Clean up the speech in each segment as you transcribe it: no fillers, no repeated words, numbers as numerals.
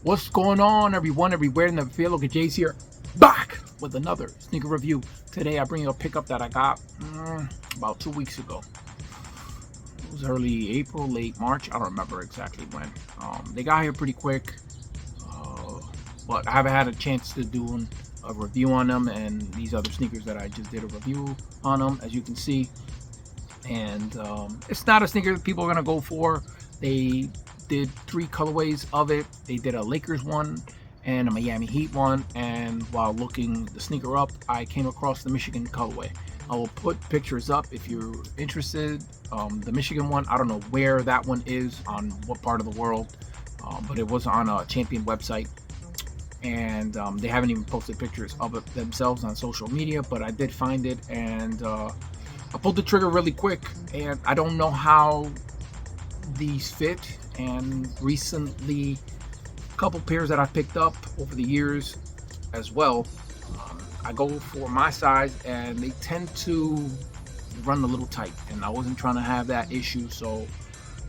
What's going on, everyone, everywhere in the field? Look at Jay's here, back with another sneaker review. Today, I bring you a pickup that I got about 2 weeks ago. It was early April, late March. I don't remember exactly when. They got here pretty quick, but I haven't had a chance to do a review on them. And these other sneakers that I just did a review on them, as you can see. And it's not a sneaker that people are gonna go for. They did 3 colorways of it. They did a Lakers one and a Miami Heat one, and while looking the sneaker up, I came across the Michigan colorway. I will put pictures up if you're interested. The Michigan one, I don't know where that one is, on what part of the world, but it was on a Champion website, and they haven't even posted pictures of it themselves on social media, but I did find it, and I pulled the trigger really quick. And I don't know how these fit, and recently a couple pairs that I picked up over the years as well, I go for my size and they tend to run a little tight, and I wasn't trying to have that issue. So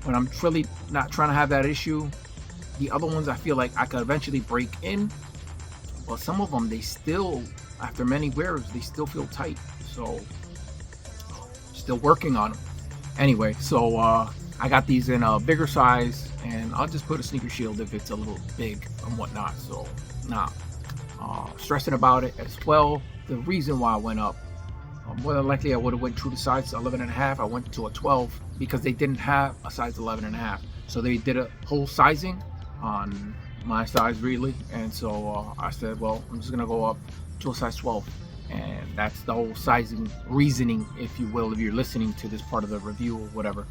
when I'm really not trying to have that issue, the other ones I feel like I could eventually break in, but some of them, they still, after many wears, they still feel tight. So still working on them. Anyway, so I got these in a bigger size, and I'll just put a sneaker shield if it's a little big and whatnot. So not stressing about it as well. The reason why I went up, more than likely I would have went true to size 11.5. I went to a 12 because they didn't have a size 11.5. So they did a whole sizing on my size really, and so I said, well, I'm just gonna go up to a size 12. And that's the whole sizing reasoning, if you will, if you're listening to this part of the review or whatever.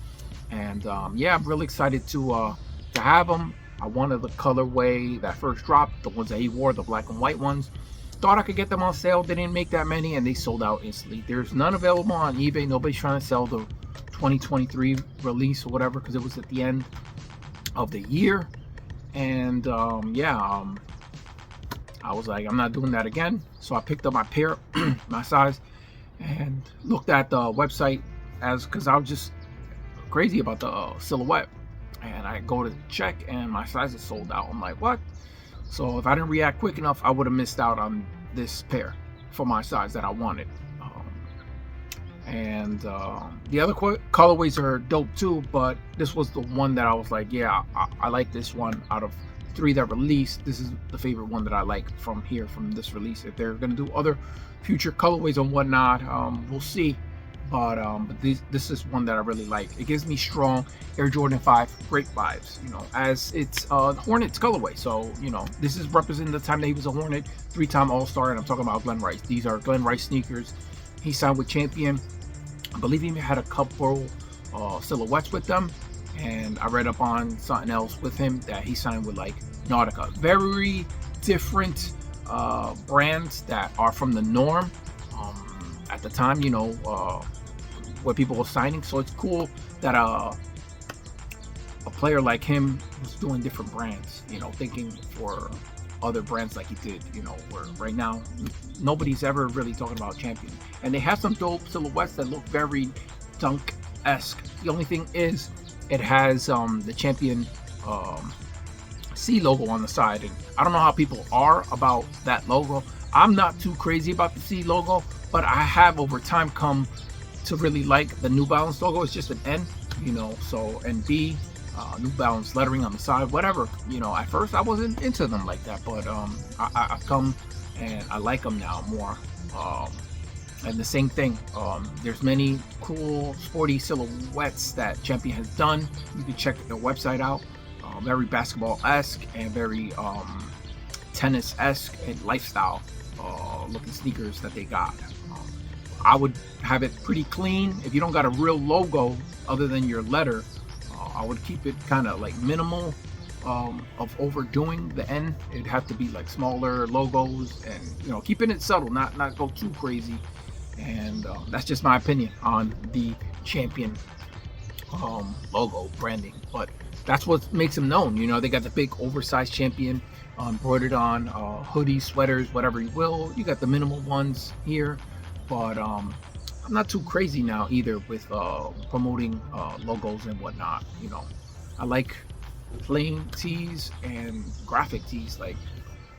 And yeah, I'm really excited to have them. I wanted the colorway that first dropped, the ones that he wore, the black and white ones. Thought I could get them on sale. They didn't make that many, and they sold out instantly. There's none available on eBay. Nobody's trying to sell the 2023 release or whatever, because it was at the end of the year. And I was like, I'm not doing that again. So I picked up my pair, my size, and looked at the website, because I was just crazy about the silhouette. And I go to check, and my size is sold out. I'm like, what? So if I didn't react quick enough, I would have missed out on this pair for my size that I wanted. The other colorways are dope too, but this was the one that I was like, yeah, I like this one. Out of 3 that released, this is the favorite one that I like from this release. If they're gonna do other future colorways and whatnot, we'll see. But this is one that I really like. It gives me strong Air Jordan 5 great vibes, as it's Hornets colorway. So this is representing the time that he was a Hornet, 3-time All-Star, and I'm talking about Glen Rice. These are Glen Rice sneakers. He signed with Champion. I believe he had a couple silhouettes with them, and I read up on something else with him that he signed with like Nautica. Very different brands that are from the norm at the time, where people were signing. So it's cool that a player like him was doing different brands, thinking for other brands like he did, where right now nobody's ever really talking about Champion. And they have some dope silhouettes that look very Dunk-esque. The only thing is, it has the Champion C logo on the side, and I don't know how people are about that logo. I'm not too crazy about the C logo, but I have over time come to really like the New Balance logo. It's just an N, so, and B, New Balance lettering on the side, whatever. At first I wasn't into them like that, but I've come and I like them now more. And the same thing, there's many cool sporty silhouettes that Champion has done. You can check their website out. Very basketball-esque and very tennis-esque and lifestyle looking sneakers that they got. I would have it pretty clean. If you don't got a real logo other than your letter, I would keep it kind of like minimal of overdoing the N. It'd have to be like smaller logos, and keeping it subtle, not go too crazy. And that's just my opinion on the Champion logo branding, but that's what makes them known. They got the big oversized Champion embroidered on hoodies, sweaters, whatever you will. You got the minimal ones here, but I'm not too crazy now either with promoting logos and whatnot. I like plain tees and graphic tees, like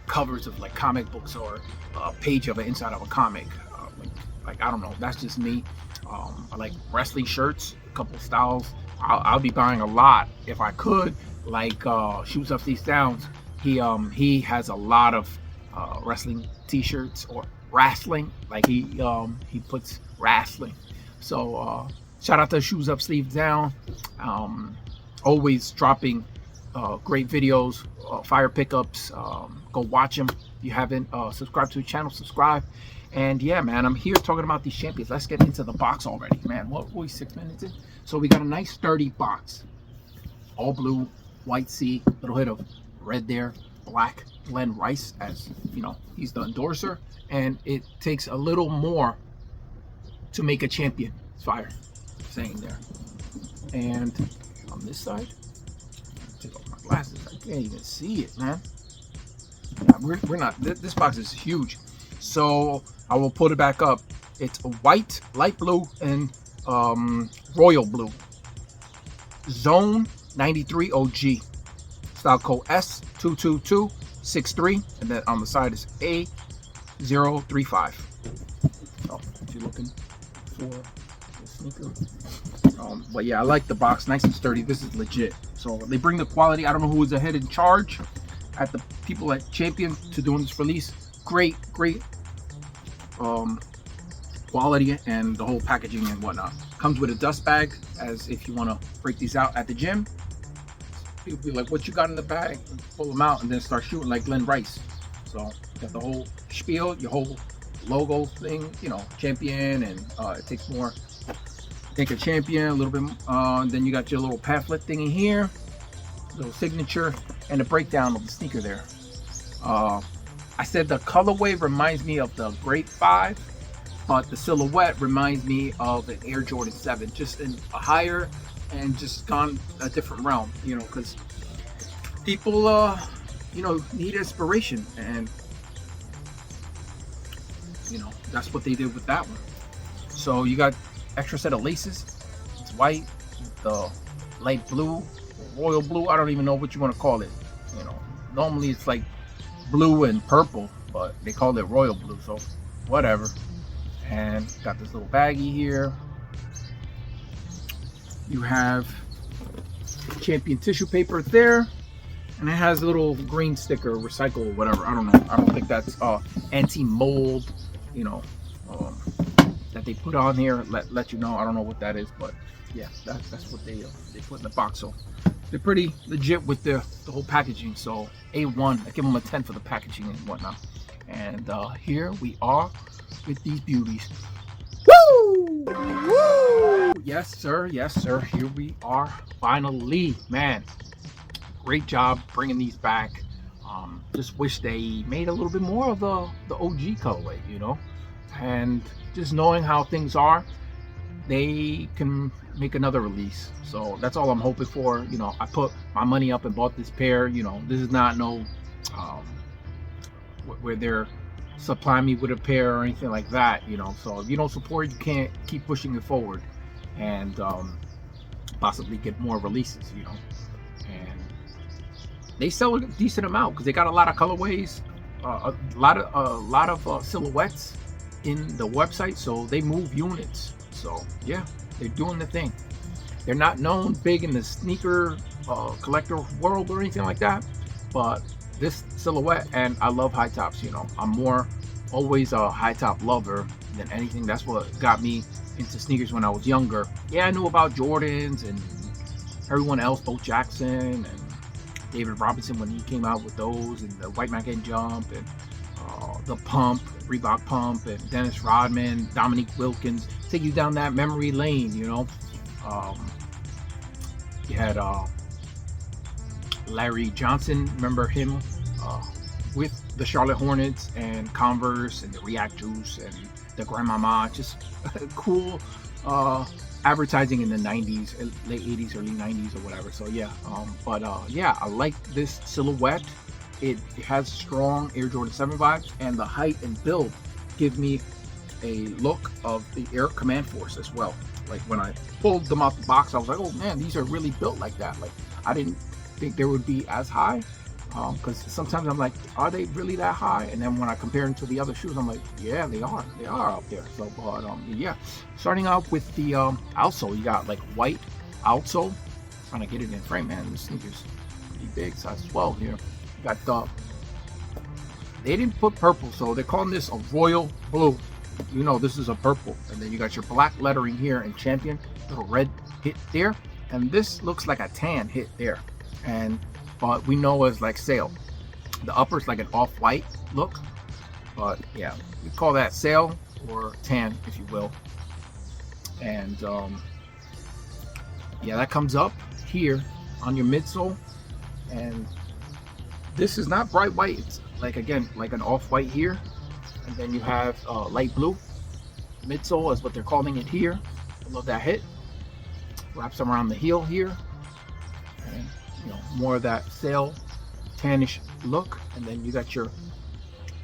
covers of like comic books or a page of an inside of a comic. Like I don't know, that's just me. I like wrestling shirts, a couple styles. I'll be buying a lot if I could. Like Shoots Up These Downs, he has a lot of wrestling T-shirts or wrestling. Like he puts wrestling. So shout out to Shoes Up Sleeves Down. Always dropping great videos, fire pickups. Go watch them. If you haven't subscribed to the channel, subscribe. And yeah, man, I'm here talking about these champions. Let's get into the box already, man. What were we 6 minutes in? So we got a nice sturdy box, all blue, white C, little hit of red there, black Glen Rice, as you know, he's the endorser, and it takes a little more to make a champion. It's fire, saying there. And on this side, take off my glasses. I can't even see it, man. Yeah, we're not. This box is huge, so I will put it back up. It's a white, light blue, and royal blue. Zone 93 OG. Style code S22263, and then on the side is A035. So if you're looking for a sneaker. But yeah, I like the box, nice and sturdy. This is legit. So they bring the quality. I don't know who was the head in charge at the people at Champion to doing this release. Great quality, and the whole packaging and whatnot. Comes with a dust bag, as if you want to break these out at the gym. People be like, what you got in the bag? And pull them out and then start shooting like Glen Rice. So you got the whole spiel, your whole logo thing, you know, Champion, and it takes more. Take a Champion a little bit, then you got your little pamphlet thingy here, little signature, and a breakdown of the sneaker there. I said the colorway reminds me of the Grape 5, but the silhouette reminds me of an Air Jordan 7, just in a higher and just gone a different realm, you know, because people, you know, need inspiration, and you know, that's what they did with that one. So you got extra set of laces. It's white, the light blue, royal blue. I don't even know what you want to call it. You know, normally it's like blue and purple, but they call it royal blue, so whatever. And got this little baggie here. You have Champion tissue paper there, and it has a little green sticker, recycle, or whatever. I don't know. I don't think that's anti-mold, you know, that they put on here. Let you know. I don't know what that is, but yeah, that's what they put in the box. So they're pretty legit with the whole packaging. So A1, I give them a 10 for the packaging and whatnot. And here we are with these beauties. Woo! Woo! Yes, sir. Yes, sir. Here we are. Finally, man. Great job bringing these back. Just wish they made a little bit more of the OG colorway, you know. And just knowing how things are, they can make another release. So that's all I'm hoping for. You know, I put my money up and bought this pair. You know, this is not no where they're supplying me with a pair or anything like that. You know, so if you don't support, you can't keep pushing it forward and possibly get more releases. You know, and they sell a decent amount because they got a lot of colorways, a lot of silhouettes in the website, so they move units. So yeah, they're doing the thing. They're not known big in the sneaker collector world or anything like that, but this silhouette, and I love high tops. You know, I'm more always a high top lover than anything. That's what got me into sneakers when I was younger. Yeah, I knew about Jordans and everyone else, Bo Jackson and David Robinson when he came out with those, and the White Man Can Jump, and the Pump, Reebok Pump, and Dennis Rodman, Dominique Wilkins, take you down that memory lane, you know. You had Larry Johnson, remember him, with the Charlotte Hornets and Converse and the React Juice and the Grandmama, just cool advertising in the 90s, late 80s, early 90s or whatever. So yeah, yeah, I like this silhouette. It has strong Air Jordan 7 vibes, and the height and build give me a look of the Air Command Force as well. Like when I pulled them out the box, I was like, oh man, these are really built like that. Like I didn't think they would be as high, because sometimes I'm like, are they really that high? And then when I compare them to the other shoes, I'm like, yeah, they are up there. So but yeah, starting out with the outsole, you got like white outsole. Trying to get it in frame, man. The sneakers pretty big, size 12 here. You got they didn't put purple, so they're calling this a royal blue. You know this is a purple. And then you got your black lettering here and champion, little red hit there. And this looks like a tan hit there. And but we know it's like sail. The upper's like an off-white look. But yeah, we call that sail or tan, if you will. And yeah, that comes up here on your midsole. And this is not bright white. It's like, again, like an off-white here. And then you have light blue. Midsole is what they're calling it here. I love that hit. Wraps them around the heel here. And, you know, more of that sail tannish look. And then you got your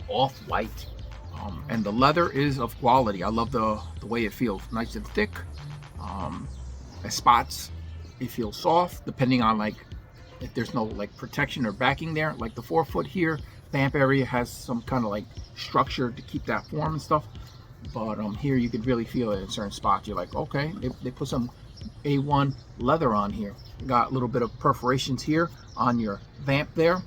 off-white. And the leather is of quality. I love the way it feels. Nice and thick. At spots, it feels soft, depending on like if there's no like protection or backing there. Like the forefoot here, vamp area has some kind of like structure to keep that form and stuff. But here you could really feel it in certain spots. You're like, okay, they put some A1 leather on here. Got a little bit of perforations here on your vamp there.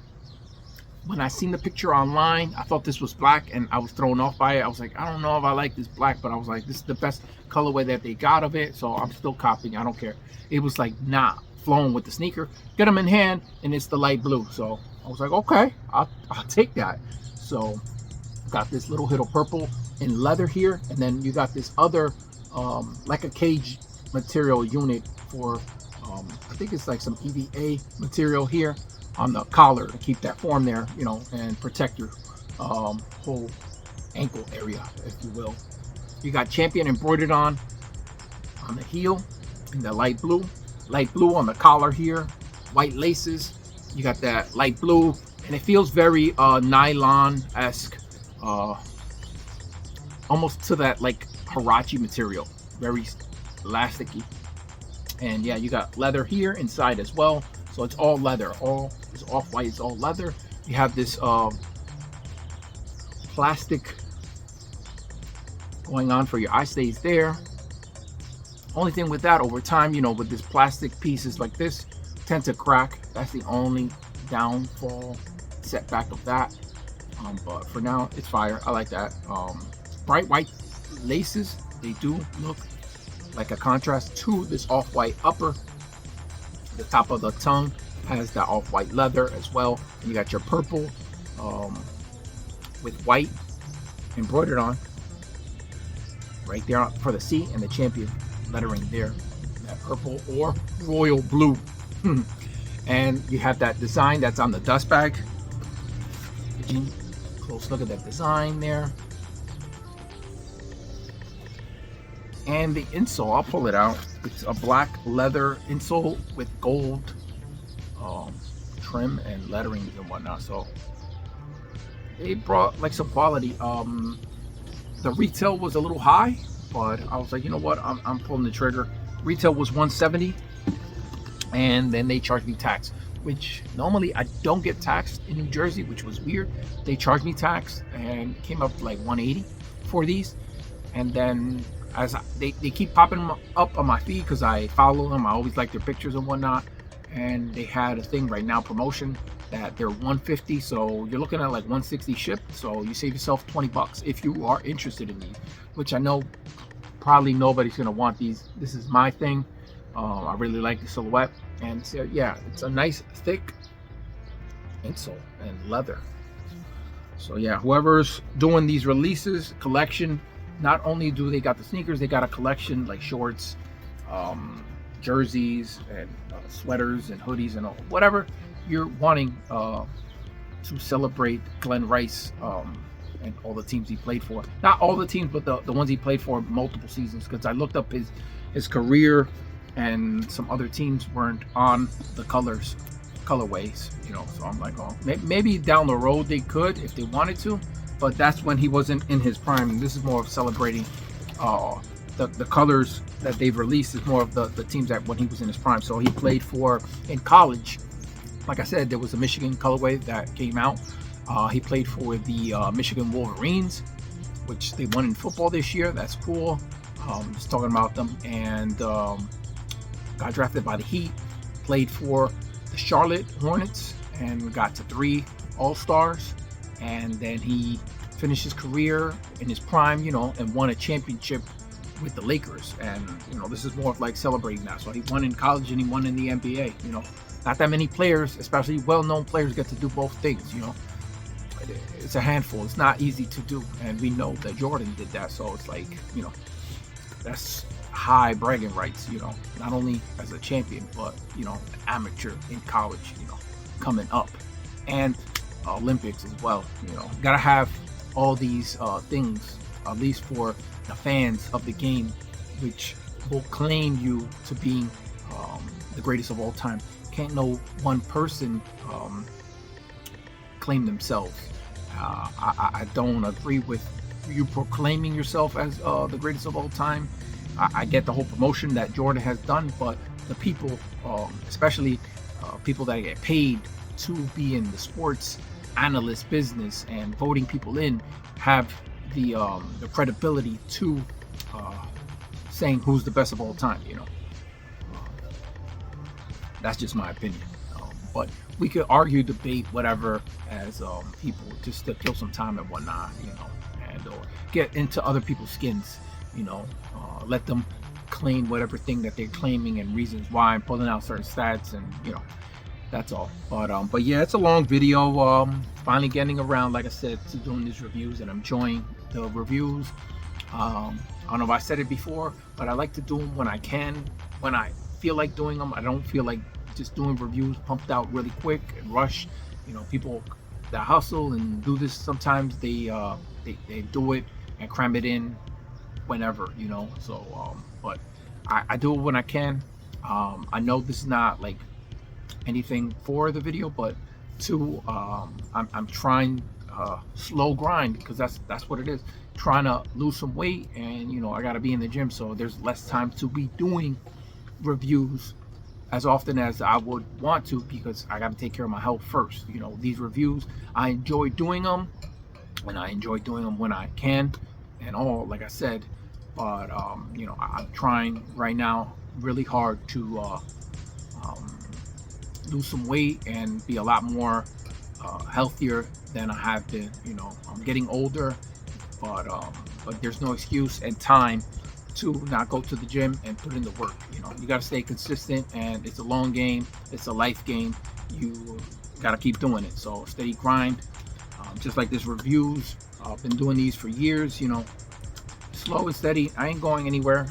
When I seen the picture online, I thought this was black and I was thrown off by it. I was like, I don't know if I like this black, but I was like, this is the best colorway that they got of it, so I'm still copying. I don't care. It was like, nah, flowing with the sneaker. Get them in hand, and it's the light blue. So I was like, okay, I'll take that. So got this little hit of purple in leather here, and then you got this other like a cage material unit for I think it's like some EVA material here on the collar to keep that form there, you know, and protect your whole ankle area, if you will. You got champion embroidered on the heel in the light blue on the collar here, white laces. You got that light blue, and it feels very nylon-esque, almost to that like Huarache material, very elasticy. And yeah, you got leather here inside as well, so it's all leather. All is off-white, it's all leather. You have this plastic going on for your eye stays there. Only thing with that, over time, you know, with this plastic pieces like this tend to crack. That's the only downfall, setback of that. But for now, it's fire. I like that. Bright white laces, they do look like a contrast to this off-white upper. The top of the tongue has that off-white leather as well. And you got your purple with white embroidered on right there for the C, and the champion lettering there, that purple or royal blue. And you have that design that's on the dust bag. Close look at that design there. And the insole, I'll pull it out. It's a black leather insole with gold trim and lettering and whatnot. So they brought like some quality. The retail was a little high, but I was like, you know what, I'm pulling the trigger. Retail was $170, and then they charged me tax, which normally I don't get taxed in New Jersey, which was weird. They charged me tax and came up to like $180 for these. And then as they keep popping up on my feed because I follow them, I always like their pictures and whatnot. And they had a thing right now, promotion, that they're $150, so you're looking at like $160 shipped. So you save yourself $20 if you are interested in these, which I know probably nobody's gonna want these. This is my thing. I really like the silhouette, and so yeah, it's a nice thick insole and leather. So yeah, whoever's doing these releases, collection, not only do they got the sneakers, they got a collection like shorts, jerseys, and sweaters and hoodies and all, whatever you're wanting to celebrate Glen Rice and all the teams he played for. Not all the teams, but the ones he played for multiple seasons, because I looked up his career, and some other teams weren't on the colorways, you know. So I'm like, oh, maybe down the road they could if they wanted to, but that's when he wasn't in his prime. And this is more of celebrating the colors that they've released is more of the teams that when he was in his prime. So he played for, in college, Like I said, there was a Michigan colorway that came out. He played for the Michigan Wolverines, which they won in football this year. That's cool. Just talking about them. And got drafted by the Heat. Played for the Charlotte Hornets and got to 3 All-Stars. And then he finished his career in his prime, and won a championship with the Lakers. And this is more of like celebrating that. So he won in college and he won in the NBA. Not that many players, especially well-known players, get to do both things. It's a handful. It's not easy to do, and we know that Jordan did that. So it's like, that's high bragging rights. Not only as a champion, but an amateur in college. Coming up, and Olympics as well. Gotta have all these things, at least for the fans of the game, which will claim you to being the greatest of all time. Can't no one person claim themselves. I don't agree with you proclaiming yourself as the greatest of all time. I get the whole promotion that Jordan has done, but the people, especially people that get paid to be in the sports analyst business and voting people in, have the credibility to saying who's the best of all time. That's just my opinion. But we could argue, debate, whatever, as people, just to kill some time and whatnot, and or get into other people's skins, let them claim whatever thing that they're claiming and reasons why, and pulling out certain stats, and that's all. But yeah, it's a long video. Finally getting around, like I said, to doing these reviews, and I'm enjoying the reviews. I don't know if I said it before, but I like to do them when I can, when I feel like doing them. I don't feel like just doing reviews pumped out really quick and rush. People that hustle and do this, sometimes they do it and cram it in whenever, so but I do it when I can. I know this is not like anything for the video, but I'm trying slow grind, because that's what it is, trying to lose some weight, and I got to be in the gym, so there's less time to be doing reviews as often as I would want to, because I got to take care of my health first. These reviews, I enjoy doing them, and I enjoy doing them when I can, and all, like I said. But I'm trying right now really hard to lose some weight and be a lot more healthier than I have been. I'm getting older, but there's no excuse and time to not go to the gym and put in the work. You got to stay consistent, and it's a long game. It's a life game. You got to keep doing it. So steady grind. Just like this reviews, I've been doing these for years. Slow and steady. I ain't going anywhere.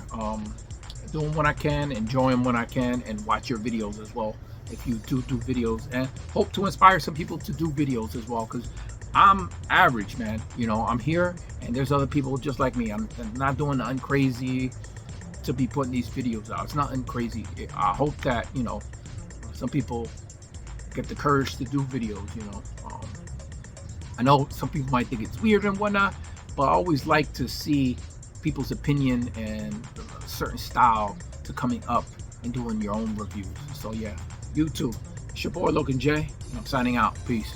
Doing what I can, enjoying when I can, and watch your videos as well if you do videos, and hope to inspire some people to do videos as well, because I'm average, man. I'm here, and there's other people just like me. I'm not doing nothing crazy to be putting these videos out. It's nothing crazy. I hope that some people get the courage to do videos. I know some people might think it's weird and whatnot, but I always like to see people's opinion and a certain style to coming up and doing your own reviews. So yeah, YouTube. It's your boy Logan J, and I'm signing out. Peace.